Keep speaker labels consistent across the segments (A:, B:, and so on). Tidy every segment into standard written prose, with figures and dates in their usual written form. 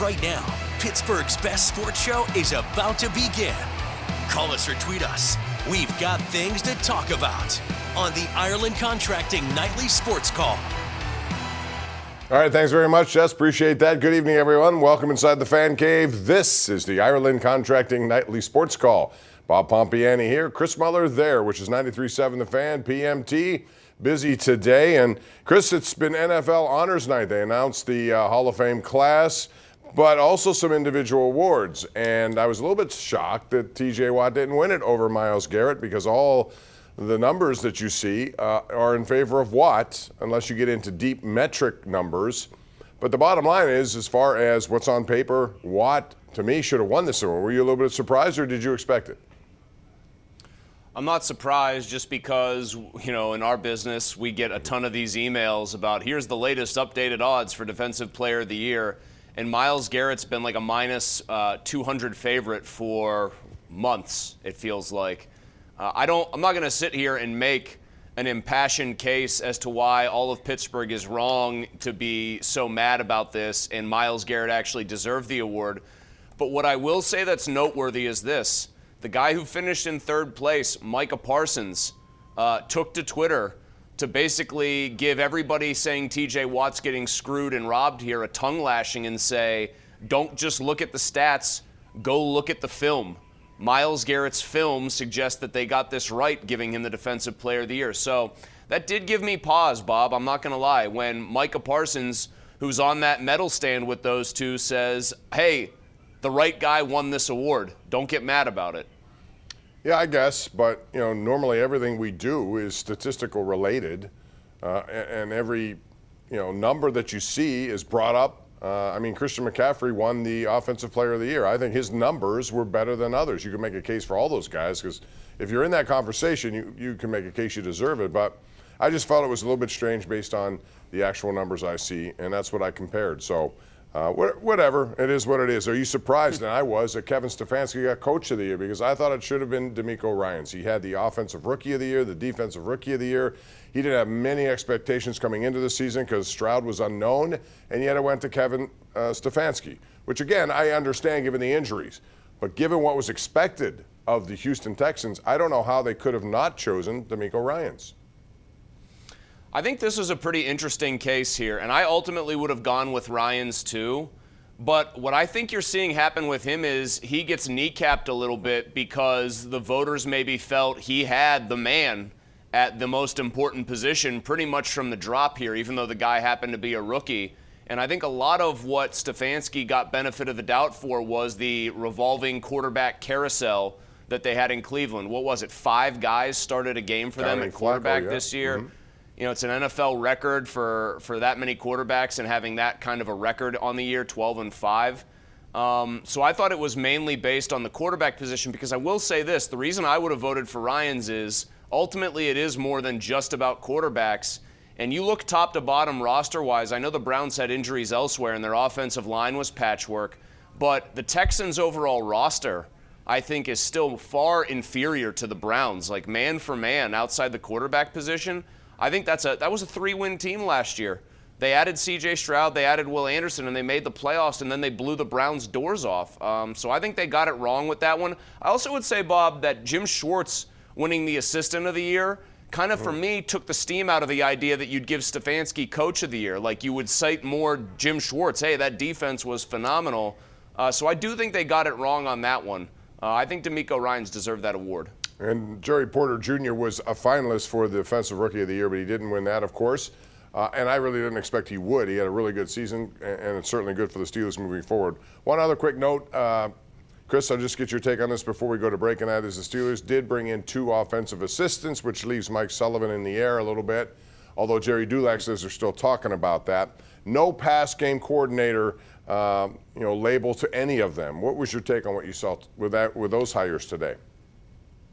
A: right now, Pittsburgh's best sports show is about to begin. Call us or tweet us. We've got things to talk about on the Ireland Contracting Nightly Sports Call.
B: All right, thanks very much, Jess. Appreciate that. Good evening, everyone. Welcome inside the Fan Cave. This is the Ireland Contracting Nightly Sports Call. Bob Pompeani here, Chris Mueller there, which is 93.7 The Fan, PMT. Busy today. And Chris, it's been NFL Honors Night. They announced the Hall of Fame class, but also some individual awards. And I was a little bit shocked that TJ Watt didn't win it over Myles Garrett, because all the numbers that you see are in favor of Watt, unless you get into deep metric numbers. But the bottom line is, as far as what's on paper, Watt, to me, should have won this award. Were you a little bit surprised, or did you expect it?
C: I'm not surprised, just because, you know, in our business, we get a ton of these emails about here's the latest updated odds for Defensive Player of the Year. And Myles Garrett's been like a minus 200 favorite for months, it feels like. I'm not going to sit here and make an impassioned case as to why all of Pittsburgh is wrong to be so mad about this and Myles Garrett actually deserved the award. But what I will say that's noteworthy is this. The guy who finished in third place, Micah Parsons, took to Twitter to basically give everybody saying TJ Watt's getting screwed and robbed here a tongue lashing and say, don't just look at the stats, go look at the film. Myles Garrett's film suggests that they got this right, giving him the Defensive Player of the Year. So that did give me pause, Bob. I'm not going to lie. When Micah Parsons, who's on that medal stand with those two, says, hey, the right guy won this award. Don't get mad about it.
B: Yeah, I guess, but you know, normally everything we do is statistical related, and every number that you see is brought up. I mean, Christian McCaffrey won the Offensive Player of the Year. I think his numbers were better than others. You can make a case for all those guys, because if you're in that conversation, you can make a case you deserve it. But I just felt it was a little bit strange based on the actual numbers I see, and that's what I compared. So. Whatever, it is what it is. Are you surprised? And I was that Kevin Stefanski got Coach of the Year, because I thought it should have been DeMeco Ryans. He had the Offensive Rookie of the Year, the Defensive Rookie of the Year. He didn't have many expectations coming into the season because Stroud was unknown, and yet it went to Kevin Stefanski, which, again, I understand given the injuries. But given what was expected of the Houston Texans, I don't know how they could have not chosen DeMeco Ryans.
C: I think this was a pretty interesting case here, and I ultimately would have gone with Ryans too. But what I think you're seeing happen with him is he gets kneecapped a little bit because the voters maybe felt he had the man at the most important position pretty much from the drop here, even though the guy happened to be a rookie. And I think a lot of what Stefanski got benefit of the doubt for was the revolving quarterback carousel that they had in Cleveland. What was it? 5 guys started a game for them at quarterback this year. Mm-hmm. You know, it's an NFL record for that many quarterbacks and having that kind of a record on the year, 12-5. So I thought it was mainly based on the quarterback position, because I will say this, the reason I would have voted for Ryans is ultimately it is more than just about quarterbacks. And you look top to bottom roster-wise, I know the Browns had injuries elsewhere and their offensive line was patchwork, but the Texans' overall roster, I think, is still far inferior to the Browns. Like man for man outside the quarterback position, I think that was a 3-win team last year. They added C.J. Stroud, they added Will Anderson, and they made the playoffs, and then they blew the Browns' doors off. So I think they got it wrong with that one. I also would say, Bob, that Jim Schwartz winning the Assistant of the Year kind of, for me, took the steam out of the idea that you'd give Stefanski Coach of the Year. Like, you would cite more Jim Schwartz. Hey, that defense was phenomenal. So I do think they got it wrong on that one. I think DeMeco Ryans deserved that award. And
B: Jerry Porter Jr. was a finalist for the Defensive Rookie of the Year, but he didn't win that, of course. And I really didn't expect he would. He had a really good season, and it's certainly good for the Steelers moving forward. One other quick note, Chris, I'll just get your take on this before we go to break, and that is the Steelers did bring in 2 offensive assistants, which leaves Mike Sullivan in the air a little bit, although Jerry Dulac says they're still talking about that. No pass game coordinator label to any of them. What was your take on what you saw with those hires today?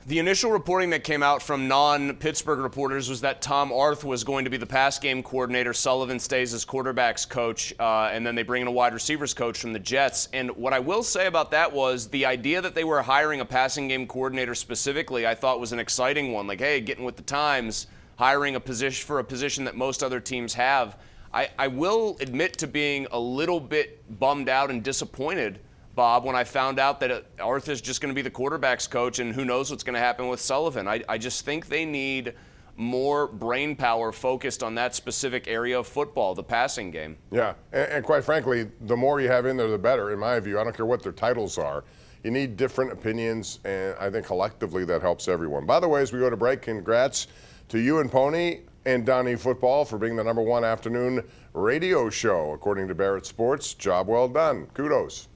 C: The initial reporting that came out from non-Pittsburgh reporters was that Tom Arth was going to be the pass game coordinator. Sullivan stays as quarterback's coach, and then they bring in a wide receivers coach from the Jets. And what I will say about that was the idea that they were hiring a passing game coordinator specifically, I thought was an exciting one. Like, hey, getting with the times, hiring a position that most other teams have. I will admit to being a little bit bummed out and disappointed, Bob, when I found out that Arthur's just going to be the quarterback's coach, and who knows what's going to happen with Sullivan. I just think they need more brain power focused on that specific area of football, the passing game.
B: Yeah, and quite frankly, the more you have in there, the better, in my view. I don't care what their titles are. You need different opinions, and I think collectively that helps everyone. By the way, as we go to break, congrats to you and Pony and Donnie Football for being the #1 afternoon radio show, according to Barrett Sports. Job well done. Kudos.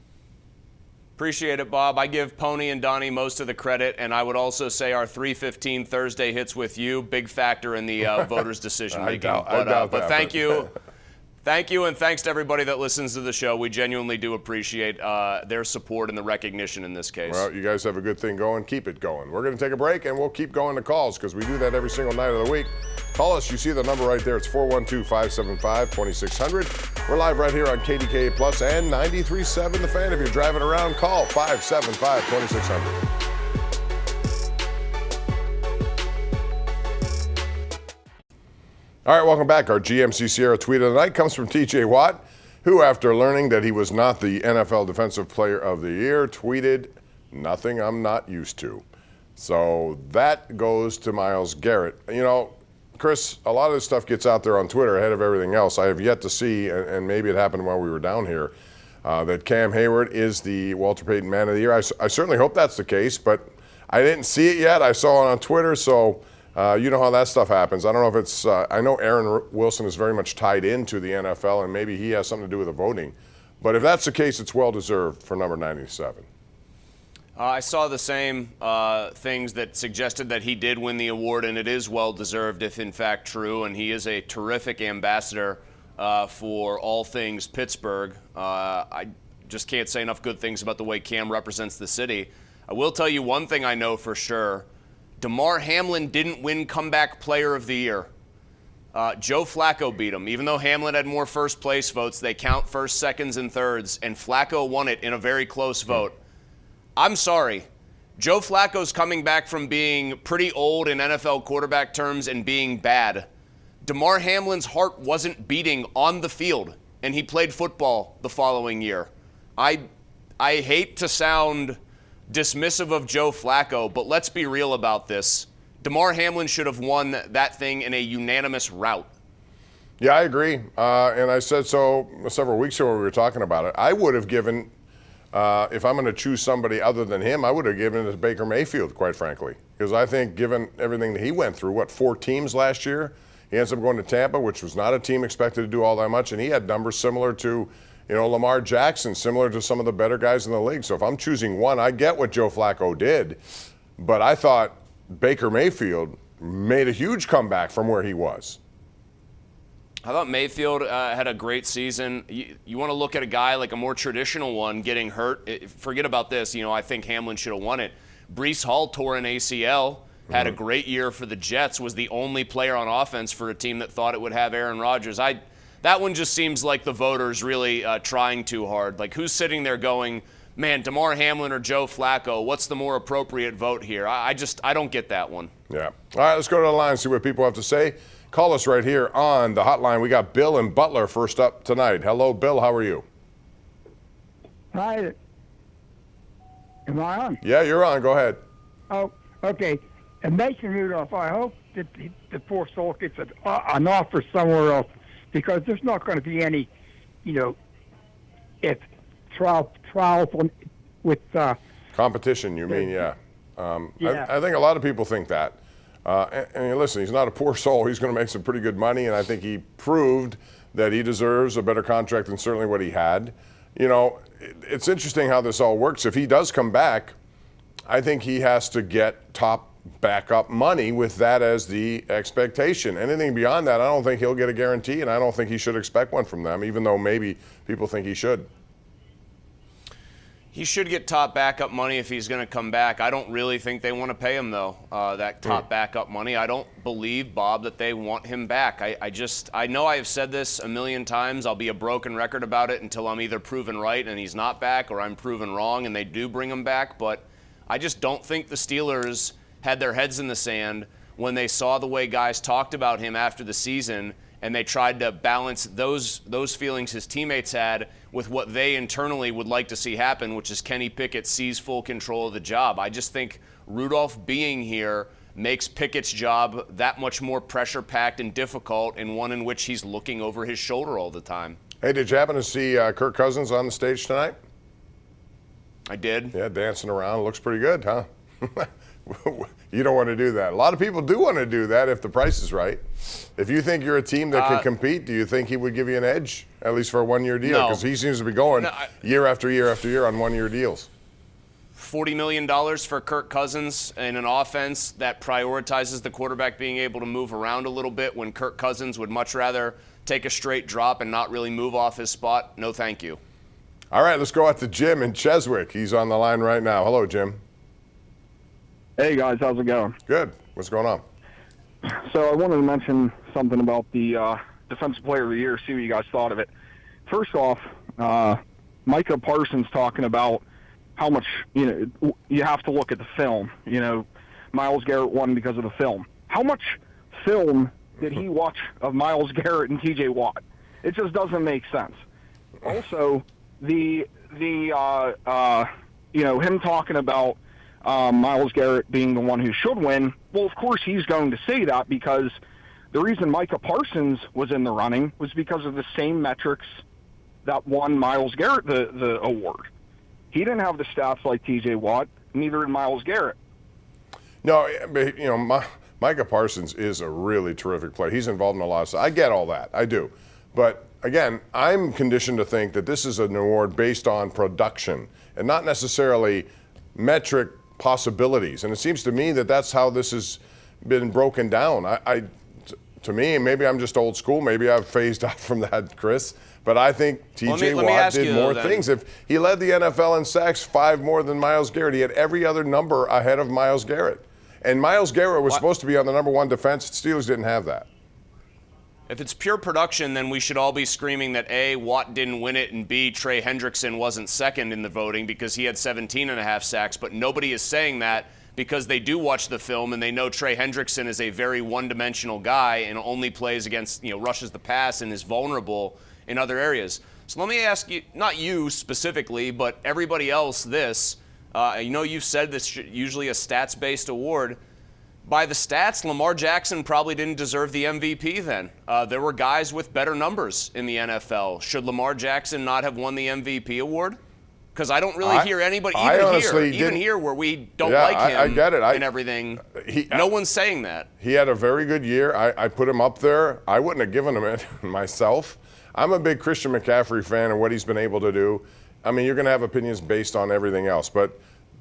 C: Appreciate it, Bob. I give Pony and Donnie most of the credit, and I would also say our 3:15 Thursday hits with you, big factor in the voters' decision-making. But thank you. Thank you, and thanks to everybody that listens to the show. We genuinely do appreciate their support and the recognition in this case.
B: Well, you guys have a good thing going. Keep it going. We're going to take a break, and we'll keep going to calls because we do that every single night of the week. Call us. You see the number right there. It's 412-575-2600. We're live right here on KDKA Plus and 93.7 The Fan. If you're driving around, call 575-2600. All right, welcome back. Our GMC Sierra tweet of the night comes from TJ Watt, who, after learning that he was not the NFL Defensive Player of the Year, tweeted, "Nothing I'm not used to." So that goes to Myles Garrett. You know, Chris, a lot of this stuff gets out there on Twitter ahead of everything else. I have yet to see, and maybe it happened while we were down here, that Cam Hayward is the Walter Payton Man of the Year. I certainly hope that's the case, but I didn't see it yet. I saw it on Twitter, so you know how that stuff happens. I don't know if it's I know Aaron Wilson is very much tied into the NFL, and maybe he has something to do with the voting. But if that's the case, it's well-deserved for number 97.
C: I saw the same things that suggested that he did win the award, and it is well-deserved if in fact true, and he is a terrific ambassador for all things Pittsburgh. I just can't say enough good things about the way Cam represents the city. I will tell you one thing I know for sure. Damar Hamlin didn't win Comeback Player of the Year. Joe Flacco beat him. Even though Hamlin had more first-place votes, they count first, seconds, and thirds, and Flacco won it in a very close vote. I'm sorry. Joe Flacco's coming back from being pretty old in NFL quarterback terms and being bad. Damar Hamlin's heart wasn't beating on the field, and he played football the following year. I hate to sound dismissive of Joe Flacco, but let's be real about this. Damar Hamlin should have won that thing in a unanimous rout.
B: Yeah, I agree. And I said so several weeks ago when we were talking about it. I would have given, if I'm going to choose somebody other than him, I would have given it to Baker Mayfield, quite frankly. Because I think given everything that he went through, 4 teams last year? He ends up going to Tampa, which was not a team expected to do all that much, and he had numbers similar to Lamar Jackson, similar to some of the better guys in the league. So if I'm choosing one, I get what Joe Flacco did, but I thought Baker Mayfield made a huge comeback from where he was.
C: I thought Mayfield had a great season. You want to look at a guy like a more traditional one getting hurt. Forget about this. I think Hamlin should have won it. Breece Hall tore an ACL, had a great year for the Jets, was the only player on offense for a team that thought it would have Aaron Rodgers. That one just seems like the voters really trying too hard. Like, who's sitting there going, man, Damar Hamlin or Joe Flacco, what's the more appropriate vote here? I don't get that one.
B: Yeah. All right, let's go to the line and see what people have to say. Call us right here on the hotline. We got Bill and Butler first up tonight. Hello, Bill. How are you?
D: Hi. Am I on?
B: Yeah, you're on. Go ahead.
D: Oh, okay. And Mason Rudolph, I hope that the poor soul gets an offer somewhere else, because there's not going to be any, if trials with
B: competition. You mean, yeah.
D: Yeah.
B: I think a lot of people think that. And listen, he's not a poor soul. He's going to make some pretty good money, and I think he proved that he deserves a better contract than certainly what he had. It's interesting how this all works. If he does come back, I think he has to get top backup money with that as the expectation. Anything beyond that, I don't think he'll get a guarantee, and I don't think he should expect one from them, even though maybe people think he should.
C: He should get top backup money if he's going to come back. I don't really think they want to pay him, though, that top backup money. I don't believe, Bob, that they want him back. I know I have said this a million times. I'll be a broken record about it until I'm either proven right and he's not back, or I'm proven wrong and they do bring him back. But I just don't think the Steelers had their heads in the sand when they saw the way guys talked about him after the season and they tried to balance those feelings his teammates had with what they internally would like to see happen, which is Kenny Pickett sees full control of the job. I just think Rudolph being here makes Pickett's job that much more pressure-packed and difficult, and one in which he's looking over his shoulder all the time.
B: Hey, did you happen to see Kirk Cousins on the stage tonight?
C: I did.
B: Yeah, dancing around. Looks pretty good, huh? You don't want to do that. A lot of people do want to do that if the price is right. If you think you're a team that can compete, do you think he would give you an edge, at least for a one-year deal? Because he seems to be going year after year after year on one-year deals.
C: $40 million for Kirk Cousins in an offense that prioritizes the quarterback being able to move around a little bit when Kirk Cousins would much rather take a straight drop and not really move off his spot. No, thank you.
B: All right, let's go out to Jim in Cheswick. He's on the line right now. Hello, Jim.
E: Hey, guys. How's it going?
B: Good. What's going on?
E: So I wanted to mention something about the Defensive Player of the Year, see what you guys thought of it. First off, Micah Parsons talking about how much, you have to look at the film. Myles Garrett won because of the film. How much film did he watch of Myles Garrett and T.J. Watt? It just doesn't make sense. Also, him talking about Myles Garrett being the one who should win, well, of course he's going to say that because the reason Micah Parsons was in the running was because of the same metrics that won Myles Garrett the award. He didn't have the stats like T.J. Watt, neither did Myles Garrett.
B: No, but, Micah Parsons is a really terrific player. He's involved in a lot of stuff. I get all that. I do. But, again, I'm conditioned to think that this is an award based on production and not necessarily metric possibilities. And it seems to me that that's how this has been broken down. To me, maybe I'm just old school. Maybe I've phased out from that, Chris. But I think T.J. Watt did more things. If he led the NFL in sacks 5 more than Myles Garrett, he had every other number ahead of Myles Garrett. And Myles Garrett was supposed to be on the number 1 defense. Steelers didn't have that.
C: If it's pure production, then we should all be screaming that A, Watt didn't win it, and B, Trey Hendrickson wasn't second in the voting because he had 17.5 sacks. But nobody is saying that because they do watch the film and they know Trey Hendrickson is a very one-dimensional guy and only plays against, rushes the pass and is vulnerable in other areas. So let me ask you, not you specifically, but everybody else this. You've said this is usually a stats-based award. By the stats, Lamar Jackson probably didn't deserve the MVP then. There were guys with better numbers in the NFL. Should Lamar Jackson not have won the MVP award? Because I don't really hear anybody, even here where we don't like him
B: I get it.
C: And everything, no one's saying that.
B: He had a very good year. I put him up there. I wouldn't have given him it myself. I'm a big Christian McCaffrey fan and what he's been able to do. I mean, you're going to have opinions based on everything else, but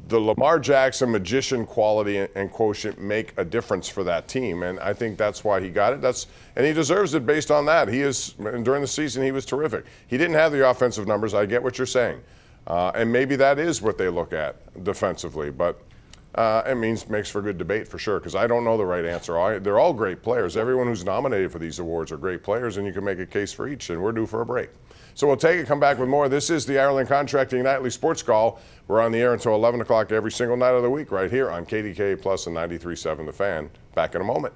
B: the Lamar Jackson magician quality and quotient make a difference for that team, and I think that's why he got it. And he deserves it based on that. During the season, he was terrific. He didn't have the offensive numbers. I get what you're saying, and maybe that is what they look at defensively, but it makes for good debate for sure, because I don't know the right answer. They're all great players. Everyone who's nominated for these awards are great players, and you can make a case for each, and we're due for a break. So we'll take it, come back with more. This is the Ireland Contracting Nightly Sports Call. We're on the air until 11 o'clock every single night of the week right here on KDKA Plus and 93.7 The Fan. Back in a moment.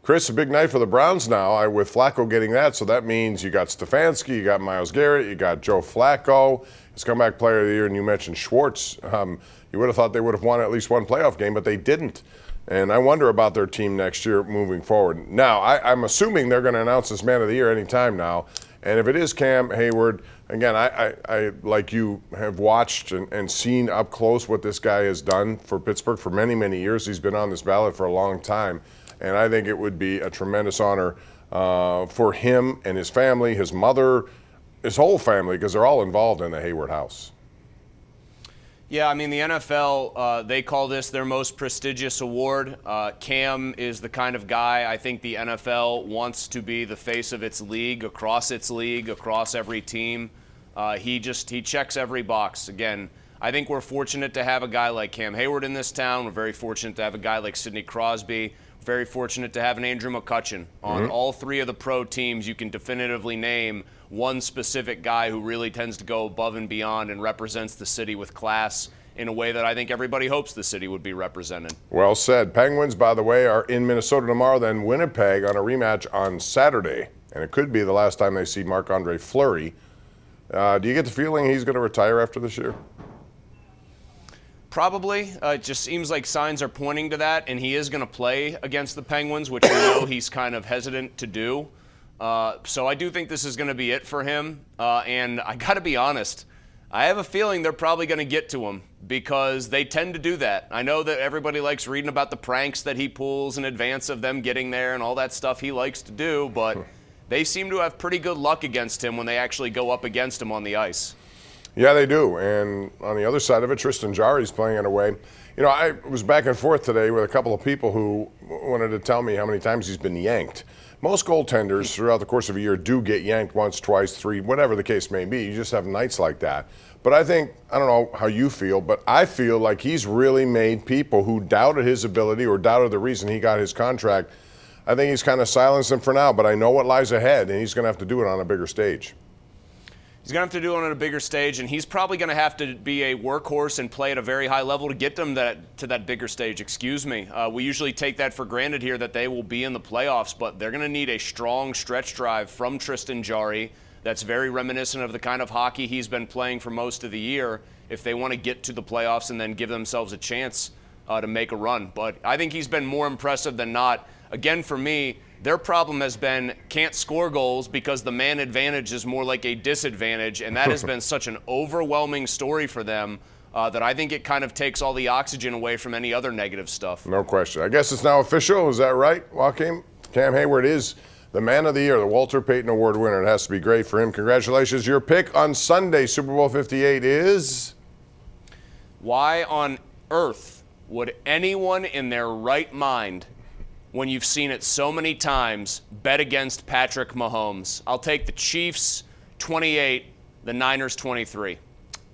B: Chris, a big night for the Browns now with Flacco getting that. So that means you got Stefanski, you got Myles Garrett, you got Joe Flacco, his comeback player of the year, and you mentioned Schwartz. You would have thought they would have won at least one playoff game, but they didn't. And I wonder about their team next year moving forward. Now, I'm assuming they're going to announce this man of the year anytime now. And if it is Cam Hayward, again, I like you, have watched and seen up close what this guy has done for Pittsburgh for many, many years. He's been on this ballot for a long time. And I think it would be a tremendous honor for him and his family, his mother, his whole family, because they're all involved in the Hayward house.
C: Yeah, I mean, the NFL, they call this their most prestigious award. Cam is the kind of guy I think the NFL wants to be the face of its league, across every team. He checks every box. Again, I think we're fortunate to have a guy like Cam Hayward in this town. We're very fortunate to have a guy like Sidney Crosby. Very fortunate to have an Andrew McCutchen. On all 3 of the pro teams, you can definitively name one specific guy who really tends to go above and beyond and represents the city with class in a way that I think everybody hopes the city would be represented.
B: Well said. Penguins, by the way, are in Minnesota tomorrow, then Winnipeg on a rematch on Saturday. And it could be the last time they see Marc-Andre Fleury. Do you get the feeling he's going to retire after this year?
C: Probably. It just seems like signs are pointing to that, and he is going to play against the Penguins, which we know he's kind of hesitant to do. So I do think this is going to be it for him. And I got to be honest, I have a feeling they're probably going to get to him because they tend to do that. I know that everybody likes reading about the pranks that he pulls in advance of them getting there and all that stuff he likes to do, but they seem to have pretty good luck against him when they actually go up against him on the ice.
B: Yeah, they do. And on the other side of it, Tristan Jarry's playing it away. You know, I was back and forth today with a couple of people who wanted to tell me how many times he's been yanked. Most goaltenders throughout the course of a year do get yanked once, twice, three, whatever the case may be. You just have nights like that. But I think, I don't know how you feel, but I feel like he's really made people who doubted his ability or doubted the reason he got his contract, I think he's kind of silenced them for now, but I know what lies ahead, and he's going to have to do it on a bigger stage.
C: He's going to have to do it on a bigger stage, and he's probably going to have to be a workhorse and play at a very high level to get them to that bigger stage. We usually take that for granted here that they will be in the playoffs, but they're going to need a strong stretch drive from Tristan Jarry that's very reminiscent of the kind of hockey he's been playing for most of the year if they want to get to the playoffs and then give themselves a chance to make a run. But I think he's been more impressive than not. Again, for me, their problem has been can't score goals because the man advantage is more like a disadvantage, and that has been such an overwhelming story for them that I think it kind of takes all the oxygen away from any other negative stuff.
B: No question. I guess it's now official. Is that right, Joaquin? Cam Hayward is the man of the year, the Walter Payton Award winner. It has to be great for him. Congratulations. Your pick on Sunday, Super Bowl 58 is?
C: Why on earth would anyone in their right mind, when you've seen it so many times, bet against Patrick Mahomes? I'll take the Chiefs 28, the Niners 23.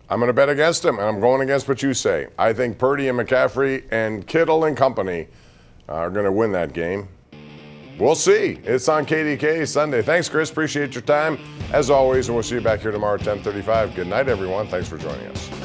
B: I'm going to bet against him, and I'm going against what you say. I think Purdy and McCaffrey and Kittle and company are going to win that game. We'll see. It's on KDKA Sunday. Thanks, Chris. Appreciate your time. As always, and we'll see you back here tomorrow at 10:35. Good night, everyone. Thanks for joining us.